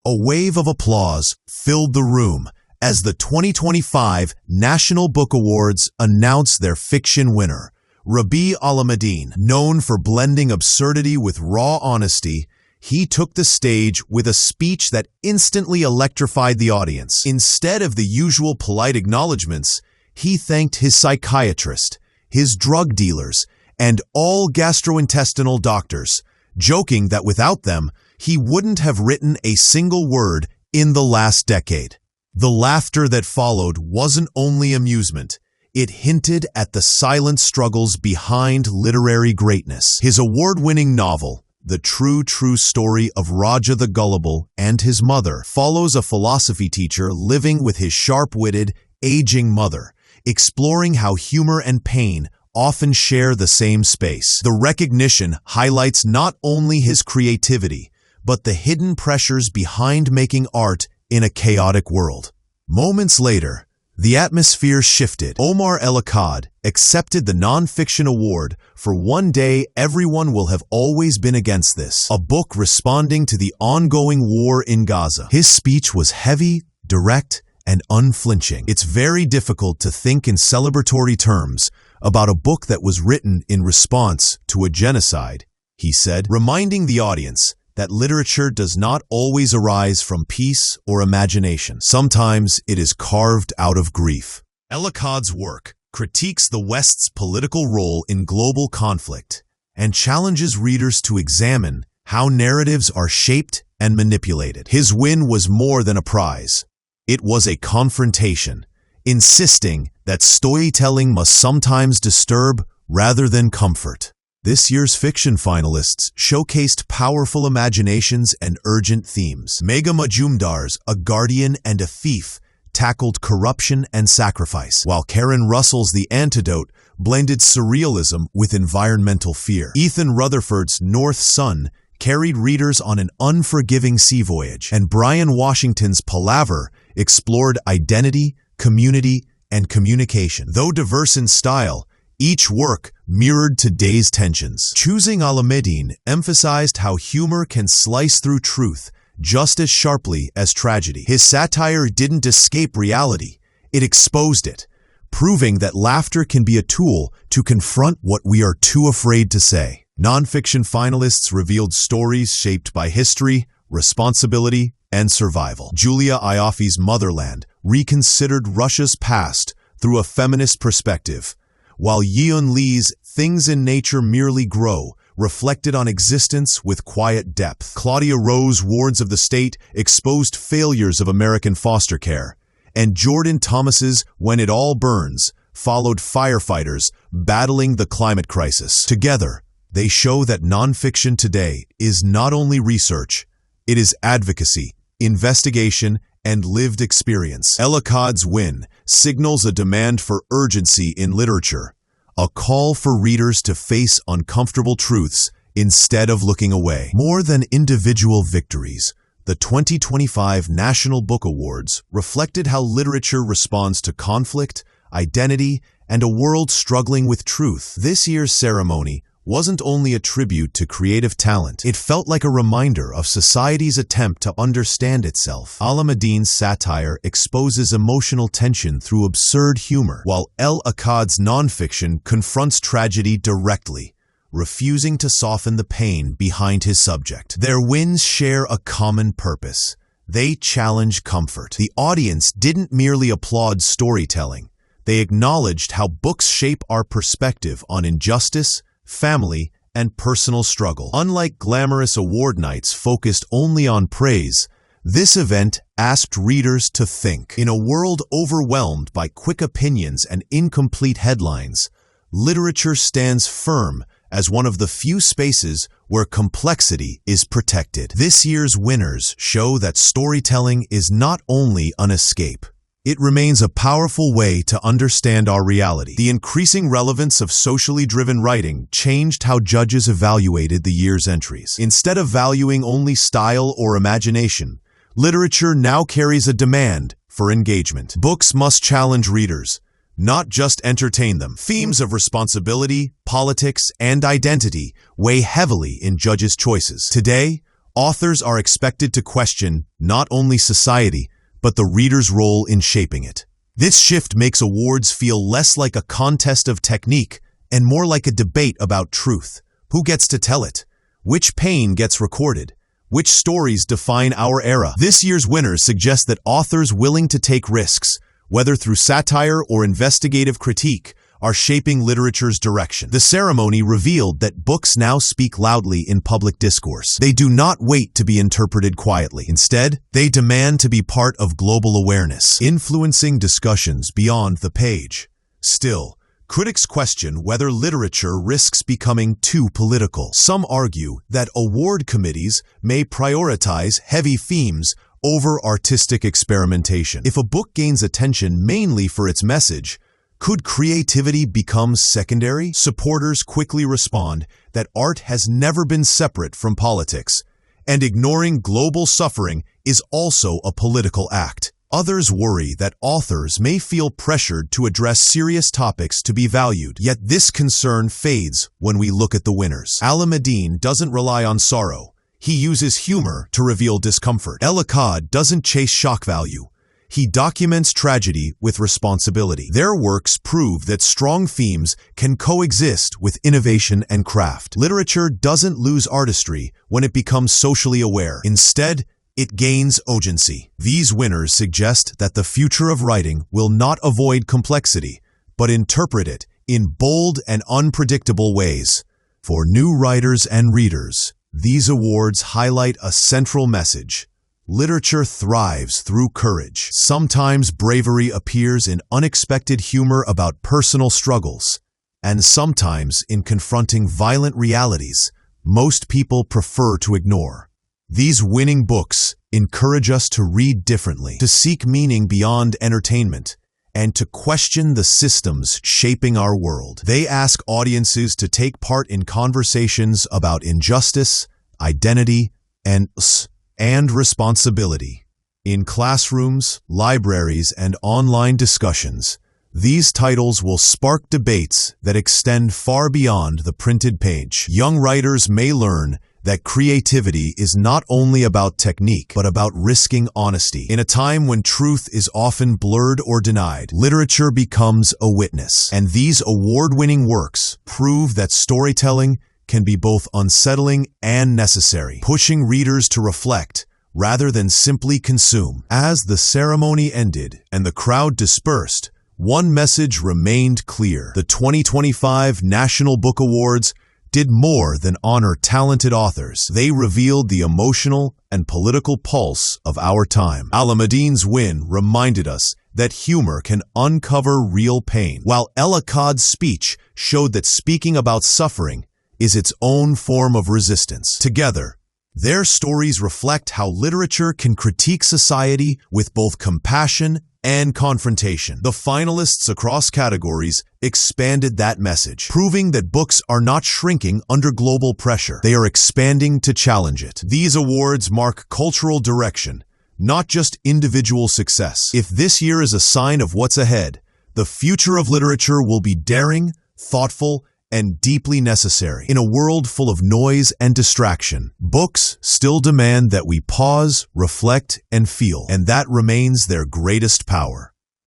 A wave of applause filled the room as the 2025 National Book Awards announced their fiction winner. Rabi Alameddine, known for blending absurdity with raw honesty, he took the stage with a speech that instantly electrified the audience. Instead of the usual polite acknowledgments, he thanked his psychiatrist, his drug dealers, and all gastrointestinal doctors, joking that without them, he wouldn't have written a single word in the last decade. The laughter that followed wasn't only amusement. It hinted at the silent struggles behind literary greatness. His award-winning novel, The True Story of Raja the Gullible and His Mother, follows a philosophy teacher living with his sharp-witted, aging mother, exploring how humor and pain often share the same space. The recognition highlights not only his creativity, but the hidden pressures behind making art in a chaotic world. Moments later, the atmosphere shifted. Omar El-Akkad accepted the nonfiction award for One Day Everyone Will Have Always Been Against This, a book responding to the ongoing war in Gaza. His speech was heavy, direct, and unflinching. It's very difficult to think in celebratory terms about a book that was written in response to a genocide, he said, reminding the audience that literature does not always arise from peace or imagination. Sometimes it is carved out of grief. El-Akkad's work critiques the West's political role in global conflict and challenges readers to examine how narratives are shaped and manipulated. His win was more than a prize. It was a confrontation, insisting that storytelling must sometimes disturb rather than comfort. This year's fiction finalists showcased powerful imaginations and urgent themes. Megha Majumdar's A Guardian and a Thief tackled corruption and sacrifice, while Karen Russell's The Antidote blended surrealism with environmental fear. Ethan Rutherford's North Sun carried readers on an unforgiving sea voyage, and Brian Washington's Palaver explored identity, community, and communication. Though diverse in style, each work mirrored today's tensions. Choosing Alameddine emphasized how humor can slice through truth just as sharply as tragedy. His satire didn't escape reality, it exposed it, proving that laughter can be a tool to confront what we are too afraid to say. Nonfiction finalists revealed stories shaped by history, responsibility, and survival. Julia Ioffi's Motherland reconsidered Russia's past through a feminist perspective, while Yeon Lee's Things in Nature Merely Grow reflected on existence with quiet depth. Claudia Rowe's Wards of the State exposed failures of American foster care, and Jordan Thomas's When It All Burns followed firefighters battling the climate crisis. Together, they show that nonfiction today is not only research, it is advocacy, investigation, and lived experience. El-Akkad's win signals a demand for urgency in literature, a call for readers to face uncomfortable truths instead of looking away. More than individual victories, the 2025 National Book Awards reflected how literature responds to conflict, identity, and a world struggling with truth. This year's ceremony wasn't only a tribute to creative talent, it felt like a reminder of society's attempt to understand itself. Alameddine's satire exposes emotional tension through absurd humor, while El-Akkad's nonfiction confronts tragedy directly, refusing to soften the pain behind his subject. Their wins share a common purpose. They challenge comfort. The audience didn't merely applaud storytelling, they acknowledged how books shape our perspective on injustice, family, and personal struggle. Unlike glamorous award nights focused only on praise, this event asked readers to think. In a world overwhelmed by quick opinions and incomplete headlines, literature stands firm as one of the few spaces where complexity is protected. This year's winners show that storytelling is not only an escape, it remains a powerful way to understand our reality. The increasing relevance of socially driven writing changed how judges evaluated the year's entries. Instead of valuing only style or imagination, literature now carries a demand for engagement. Books must challenge readers, not just entertain them. Themes of responsibility, politics, and identity weigh heavily in judges' choices. Today, Authors are expected to question not only society, but the reader's role in shaping it. This shift makes awards feel less like a contest of technique and more like a debate about truth. Who gets to tell it? Which pain gets recorded? Which stories define our era? This year's winners suggest that authors willing to take risks, whether through satire or investigative critique, are shaping literature's direction. The ceremony revealed that books now speak loudly in public discourse. They do not wait to be interpreted quietly. Instead, they demand to be part of global awareness, influencing discussions beyond the page. Still, critics question whether literature risks becoming too political. Some argue that award committees may prioritize heavy themes over artistic experimentation. If a book gains attention mainly for its message, could creativity become secondary? Supporters quickly respond that art has never been separate from politics, and ignoring global suffering is also a political act. Others worry that authors may feel pressured to address serious topics to be valued, yet this concern fades when we look at the winners. Alameddine doesn't rely on sorrow. He uses humor to reveal discomfort. El Akkad doesn't chase shock value. He documents tragedy with responsibility. Their works prove that strong themes can coexist with innovation and craft. Literature doesn't lose artistry when it becomes socially aware. Instead, it gains urgency. These winners suggest that the future of writing will not avoid complexity, but interpret it in bold and unpredictable ways. For new writers and readers, these awards highlight a central message. Literature thrives through courage. Sometimes bravery appears in unexpected humor about personal struggles, and sometimes in confronting violent realities most people prefer to ignore. These winning books encourage us to read differently, to seek meaning beyond entertainment, and to question the systems shaping our world. They ask audiences to take part in conversations about injustice, identity, and responsibility. In classrooms, libraries, and online discussions, these titles will spark debates that extend far beyond the printed page. Young writers may learn that creativity is not only about technique, but about risking honesty. In a time when truth is often blurred or denied, literature becomes a witness. And these award-winning works prove that storytelling can be both unsettling and necessary, pushing readers to reflect rather than simply consume. As the ceremony ended and the crowd dispersed, one message remained clear. The 2025 National Book Awards did more than honor talented authors. They revealed the emotional and political pulse of our time. Alameddine's win reminded us that humor can uncover real pain, while El Akkad's speech showed that speaking about suffering is its own form of resistance. Together, their stories reflect how literature can critique society with both compassion and confrontation. The finalists across categories expanded that message, proving that books are not shrinking under global pressure. They are expanding to challenge it. These awards mark cultural direction, not just individual success. If this year is a sign of what's ahead, the future of literature will be daring, thoughtful, and deeply necessary. In a world full of noise and distraction, books still demand that we pause, reflect, and feel, and that remains their greatest power.